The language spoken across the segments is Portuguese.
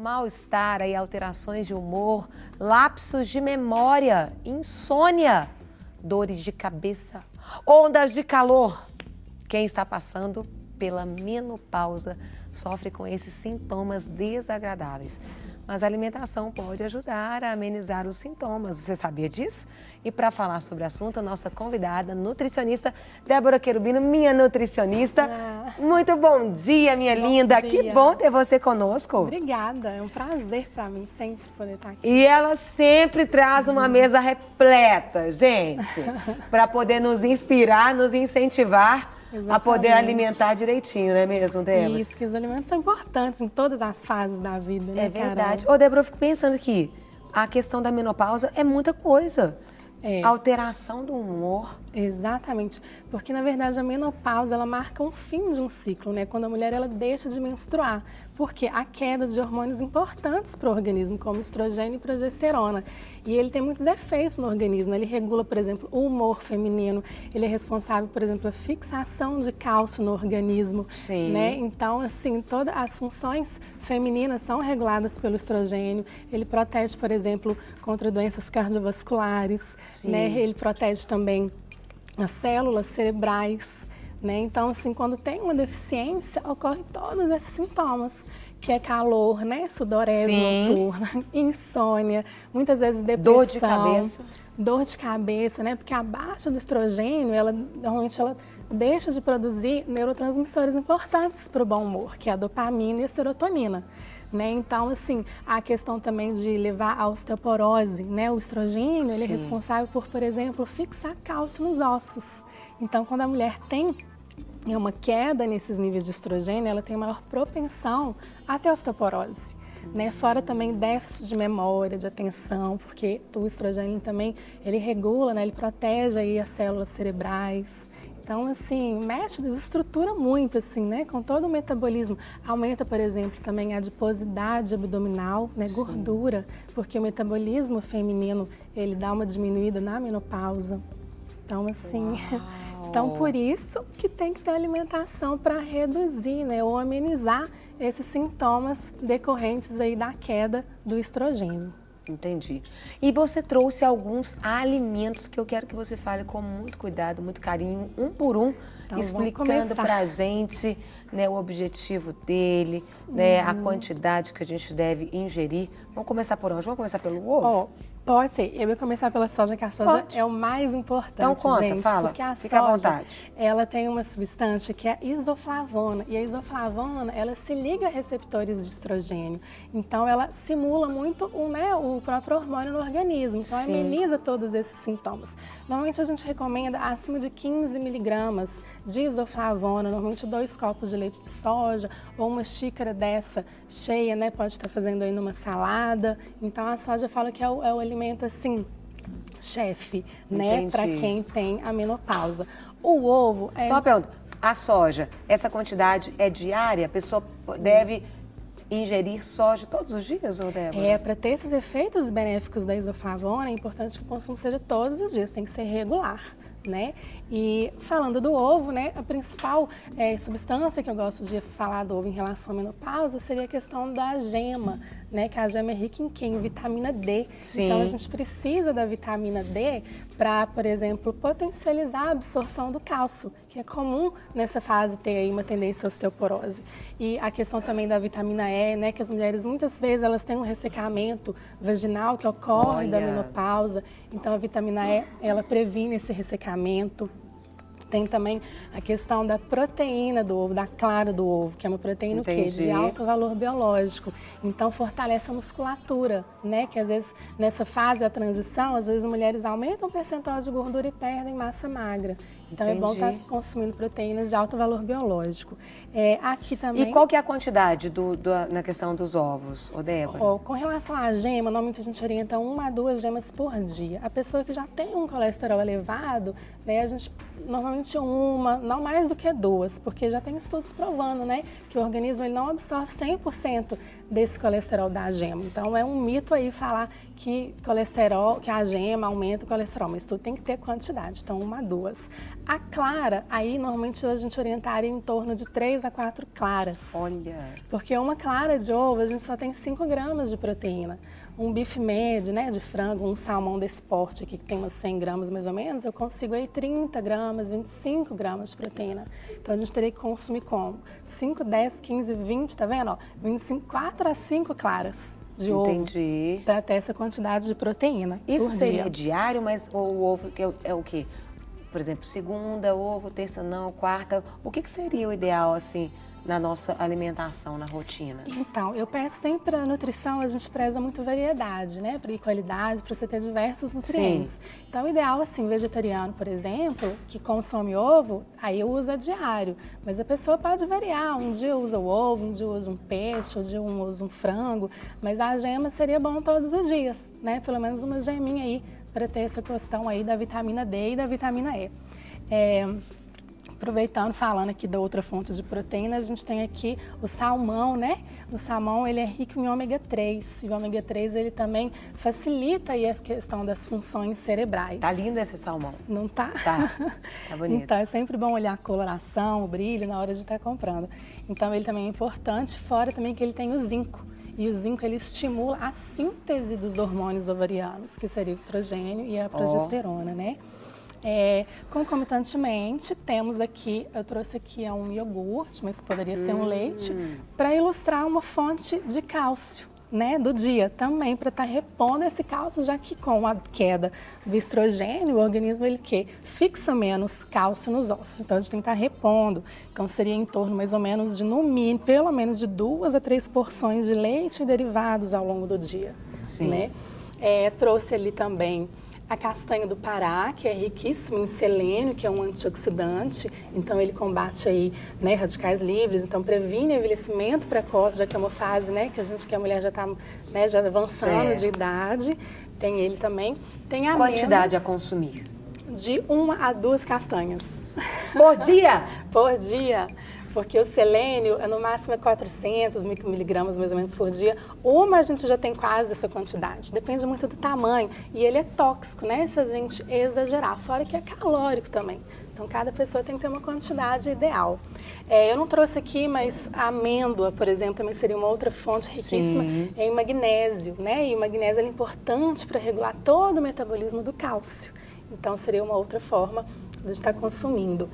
Mal-estar e alterações de humor, lapsos de memória, insônia, dores de cabeça, ondas de calor. Quem está passando pela menopausa sofre com esses sintomas desagradáveis. Mas a alimentação pode ajudar a amenizar os sintomas. Você sabia disso? E para falar sobre o assunto, a nossa convidada, nutricionista Débora Querubino, minha nutricionista. Muito bom dia, minha linda. Dia. Que bom ter você conosco. Obrigada, é um prazer para mim sempre poder estar aqui. E ela sempre traz uma mesa repleta, gente, para poder nos inspirar, nos incentivar a poder alimentar direitinho, não é mesmo, Débora? Isso, que os alimentos são importantes em todas as fases da vida, né, É verdade. Carol? Ô, Débora, eu fico pensando aqui, a questão da menopausa é muita coisa. É. Alteração do humor. Exatamente, porque na verdade a menopausa ela marca um fim de um ciclo, né? Quando a mulher ela deixa de menstruar, porque a queda de hormônios importantes para o organismo, como estrogênio e progesterona, e ele tem muitos efeitos no organismo. Ele regula, por exemplo, o humor feminino, ele é responsável, por exemplo, pela fixação de cálcio no organismo, Sim. né? Então, assim, todas as funções femininas são reguladas pelo estrogênio. Ele protege, por exemplo, contra doenças cardiovasculares, né? Ele protege também as células cerebrais, né? Então, assim, quando tem uma deficiência, ocorrem todos esses sintomas, que é calor, né? Sudorese noturna, insônia, muitas vezes depressão. Dor de cabeça. Dor de cabeça, né? Porque a baixa do estrogênio, normalmente ela deixa de produzir neurotransmissores importantes para o bom humor, que é a dopamina e a serotonina. Né? Então, assim, a questão também de levar à osteoporose, né? O estrogênio, ele é responsável por exemplo, fixar cálcio nos ossos. Então, quando a mulher tem uma queda nesses níveis de estrogênio, ela tem maior propensão a ter osteoporose. Né? Fora também déficit de memória, de atenção, porque o estrogênio também, ele regula, né? Ele protege aí as células cerebrais. Então, assim, mexe, desestrutura muito, assim, né? Com todo o metabolismo. Aumenta, por exemplo, também a adiposidade abdominal, né? Gordura, porque o metabolismo feminino, ele dá uma diminuída na menopausa. Então, assim, então por isso que tem que ter alimentação para reduzir, né? Ou amenizar esses sintomas decorrentes aí da queda do estrogênio. Entendi. E você trouxe alguns alimentos que eu quero que você fale com muito cuidado, muito carinho, um por um, Então, explicando pra gente, né, o objetivo dele, né, a quantidade que a gente deve ingerir. Vamos começar por onde? Vamos começar pelo ovo? Pode ser. Eu vou começar pela soja, que a soja é o mais importante, então conta, gente. fala. Porque a Fica à soja, vontade. ela tem uma substância que é isoflavona. E a isoflavona, ela se liga a receptores de estrogênio. Então, ela simula muito o próprio hormônio no organismo. Então, ameniza todos esses sintomas. Normalmente, a gente recomenda acima de 15 miligramas de isoflavona. Normalmente, 2 copos de leite de soja ou uma xícara dessa cheia, né? Pode estar fazendo aí numa salada. Então, a soja fala que é o alimento assim, chefe, né, para quem tem a menopausa. O ovo é... Só uma pergunta, a soja, essa quantidade é diária? A pessoa deve ingerir soja todos os dias, ou Débora? Para ter esses efeitos benéficos da isoflavona, é importante que o consumo seja todos os dias, tem que ser regular, né? E falando do ovo, né, a principal substância que eu gosto de falar do ovo em relação à menopausa seria a questão da gema, né, que a gema é rica em quê? Em vitamina D. Então a gente precisa da vitamina D para, por exemplo, potencializar a absorção do cálcio, que é comum nessa fase ter aí uma tendência à osteoporose. E a questão também da vitamina E, né, que as mulheres muitas vezes elas têm um ressecamento vaginal que ocorre da menopausa. Então a vitamina E, ela previne esse ressecamento. Tem também a questão da proteína do ovo, da clara do ovo, que é uma proteína o quê? De alto valor biológico. Então, fortalece a musculatura, né? Que às vezes, nessa fase da transição, às vezes as mulheres aumentam o percentual de gordura e perdem massa magra. Então, é bom estar consumindo proteínas de alto valor biológico. Aqui também... E qual que é a quantidade na questão dos ovos, Débora? Com relação à gema, normalmente a gente orienta 1 a 2 gemas por dia. A pessoa que já tem um colesterol elevado, né, a gente normalmente normalmente uma, não mais do que duas, porque já tem estudos provando, né, que o organismo ele não absorve 100% desse colesterol da gema. Então é um mito aí falar que que a gema aumenta o colesterol, mas tudo tem que ter quantidade, então uma, duas. A clara, aí normalmente a gente orientaria em torno de 3 a 4 claras. Olha. Porque uma clara de ovo, a gente só tem 5 gramas de proteína. Um bife médio, né, de frango, um salmão desse porte aqui, que tem umas 100 gramas mais ou menos, eu consigo aí 30 gramas, 25 gramas de proteína. Então a gente teria que consumir como? 5, 10, 15, 20, tá vendo? Ó, 25, 4 a 5 claras de ovo. Entendi. Para ter essa quantidade de proteína. Isso seria dia. diário, mas o ovo que é o quê? Por exemplo, segunda, ovo, terça não, quarta. O que seria o ideal, assim, na nossa alimentação, na rotina? Então, eu peço sempre a nutrição, a gente preza muito variedade, né? E qualidade, para você ter diversos nutrientes. Sim. Então, o ideal, assim, vegetariano, por exemplo, que consome ovo, aí usa diário. Mas a pessoa pode variar, um dia usa o ovo, um dia usa um peixe, um dia usa um frango. Mas a gema seria bom todos os dias, né? Pelo menos uma geminha aí, para ter essa questão aí da vitamina D e da vitamina E. Aproveitando, falando aqui da outra fonte de proteína, a gente tem aqui o salmão, né? O salmão, ele é rico em ômega 3. E o ômega 3, ele também facilita aí a questão das funções cerebrais. Tá lindo esse salmão. Não tá? Tá bonito. Então, é sempre bom olhar a coloração, o brilho na hora de estar comprando. Então, ele também é importante, fora também que ele tem o zinco. E o zinco, ele estimula a síntese dos hormônios ovarianos, que seria o estrogênio e a progesterona, né? Concomitantemente, temos aqui, eu trouxe aqui um iogurte, mas poderia ser um leite, para ilustrar uma fonte de cálcio, né, do dia também, para estar repondo esse cálcio, já que com a queda do estrogênio, o organismo ele fixa menos cálcio nos ossos, então a gente tem que estar repondo. Então seria em torno mais ou menos de, no mínimo, pelo menos de 2 a 3 porções de leite e derivados ao longo do dia. Sim. Né? Trouxe ali também a castanha do Pará, que é riquíssima em selênio, que é um antioxidante, então ele combate aí, né, radicais livres, então previne envelhecimento precoce, já que é uma fase, né, que a mulher já está, né, já avançando de idade, tem ele também. Tem a quantidade a consumir? De 1 a 2 castanhas. Por dia? Por dia. Porque o selênio, no máximo, é 400 miligramas mais ou menos por dia. Uma a gente já tem quase essa quantidade. Depende muito do tamanho. E ele é tóxico, né? Se a gente exagerar. Fora que é calórico também. Então, cada pessoa tem que ter uma quantidade ideal. Eu não trouxe aqui, mas a amêndoa, por exemplo, também seria uma outra fonte riquíssima em magnésio, né? E o magnésio é importante para regular todo o metabolismo do cálcio. Então, seria uma outra forma de estar consumindo.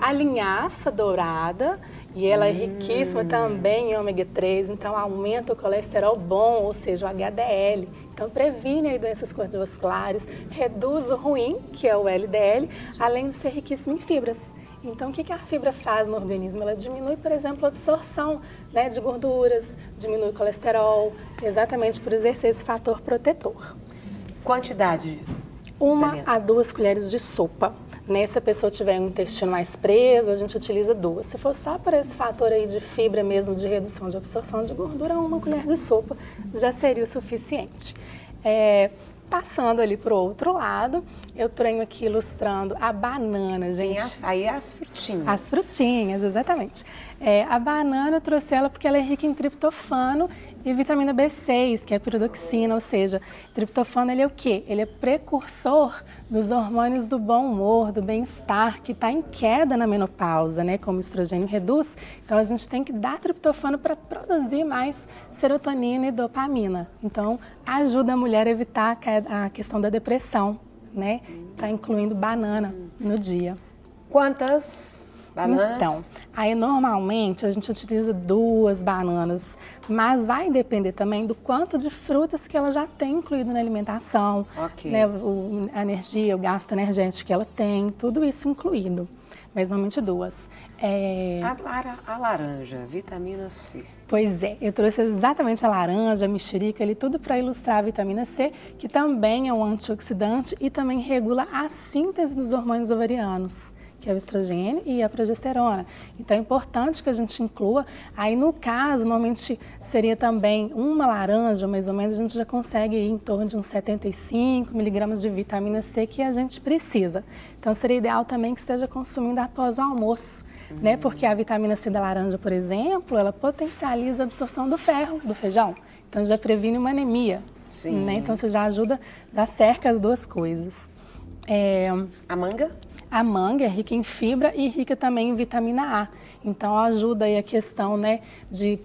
A linhaça dourada, e ela é riquíssima também em ômega 3, então aumenta o colesterol bom, ou seja, o HDL. Então previne aí doenças cardiovasculares, reduz o ruim, que é o LDL, além de ser riquíssimo em fibras. Então o que a fibra faz no organismo? Ela diminui, por exemplo, a absorção, né, de gorduras, diminui o colesterol, exatamente por exercer esse fator protetor. Quantidade? 1 a 2 colheres de sopa. Né? Se a pessoa tiver um intestino mais preso, a gente utiliza 2. Se for só por esse fator aí de fibra mesmo, de redução de absorção de gordura, 1 colher de sopa já seria o suficiente. Passando ali para o outro lado, eu tenho aqui ilustrando a banana, gente. Aí as frutinhas. As frutinhas, exatamente. A banana eu trouxe ela porque ela é rica em triptofano e vitamina B6, que é a pyridoxina, ou seja, triptofano ele é o quê? Ele é precursor dos hormônios do bom humor, do bem-estar, que está em queda na menopausa, né? Como o estrogênio reduz. Então a gente tem que dar triptofano para produzir mais serotonina e dopamina. Então ajuda a mulher a evitar a questão da depressão, né? Tá incluindo banana no dia. Quantas bananas? Então, aí normalmente a gente utiliza 2 bananas, mas vai depender também do quanto de frutas que ela já tem incluído na alimentação, né, a energia, o gasto energético que ela tem, tudo isso incluído, mas normalmente 2. A laranja, vitamina C. Pois é, eu trouxe exatamente a laranja, a mexerica, ali tudo para ilustrar a vitamina C, que também é um antioxidante e também regula a síntese dos hormônios ovarianos, que é o estrogênio, e a progesterona. Então é importante que a gente inclua. Aí no caso, normalmente seria também uma laranja, mais ou menos, a gente já consegue ir em torno de uns 75 miligramas de vitamina C que a gente precisa. Então seria ideal também que esteja consumindo após o almoço, né? Porque a vitamina C da laranja, por exemplo, ela potencializa a absorção do ferro do feijão. Então já previne uma anemia. Sim. Né? Então você já ajuda, já cerca as duas coisas. A manga? A manga é rica em fibra e rica também em vitamina A. Então ajuda aí a questão, né, de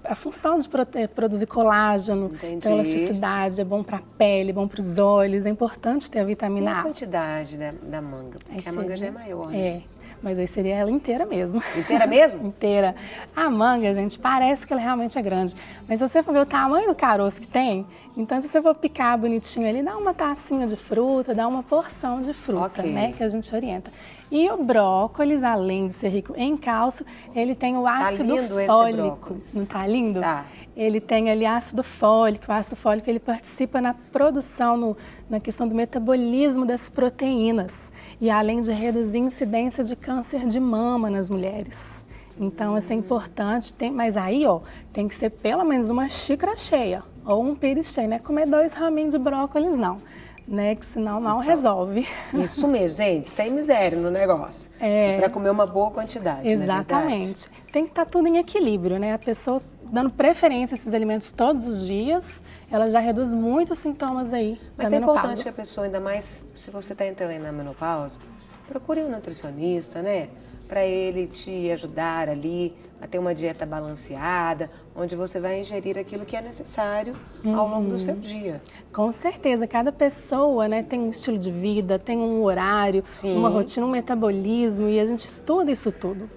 a função de produzir colágeno, então elasticidade, é bom para a pele, é bom para os olhos, é importante ter a vitamina A. E a quantidade da manga? Porque a manga já é maior, né? É, mas aí seria ela inteira mesmo. Inteira mesmo? Inteira. A manga, gente, parece que ela realmente é grande, mas se você for ver o tamanho do caroço que tem, então se você for picar bonitinho ali, dá uma tacinha de fruta, dá uma porção de fruta, né, que a gente orienta. E o brócolis, além de ser rico em cálcio, ele tem o ácido fólico. Não tá lindo? Tá. Ele tem ali ácido fólico. O ácido fólico ele participa na produção, na questão do metabolismo das proteínas. E além de reduzir a incidência de câncer de mama nas mulheres. Então, isso é importante. Mas aí, ó, tem que ser pelo menos uma xícara cheia. Ou um pires cheio, não é comer 2 raminhos de brócolis, não. Né, que senão não resolve. Isso mesmo, gente, sem miséria no negócio. É para comer uma boa quantidade. Exatamente. Tem que estar tudo em equilíbrio, né? A pessoa dando preferência a esses alimentos todos os dias, ela já reduz muito os sintomas aí da menopausa. Mas é importante que a pessoa, ainda mais se você está entrando na menopausa, procure um nutricionista, né? Para ele te ajudar ali a ter uma dieta balanceada, onde você vai ingerir aquilo que é necessário ao longo do seu dia. Com certeza, cada pessoa, né, tem um estilo de vida, tem um horário, uma rotina, um metabolismo, e a gente estuda isso tudo.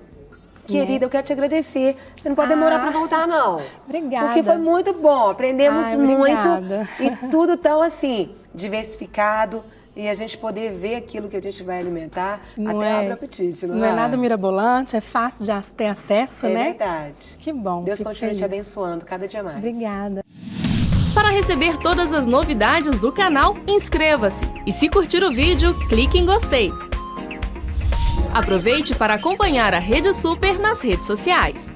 Querida, eu quero te agradecer. Você não pode demorar para voltar, não. Obrigada. Porque foi muito bom, aprendemos muito e tudo tão assim, diversificado. E a gente poder ver aquilo que a gente vai alimentar, até abre o apetite, não é? Não é nada mirabolante, é fácil de ter acesso, né? É verdade. Que bom. Deus continue te abençoando cada dia mais. Obrigada. Para receber todas as novidades do canal, inscreva-se. E se curtir o vídeo, clique em gostei. Aproveite para acompanhar a Rede Super nas redes sociais.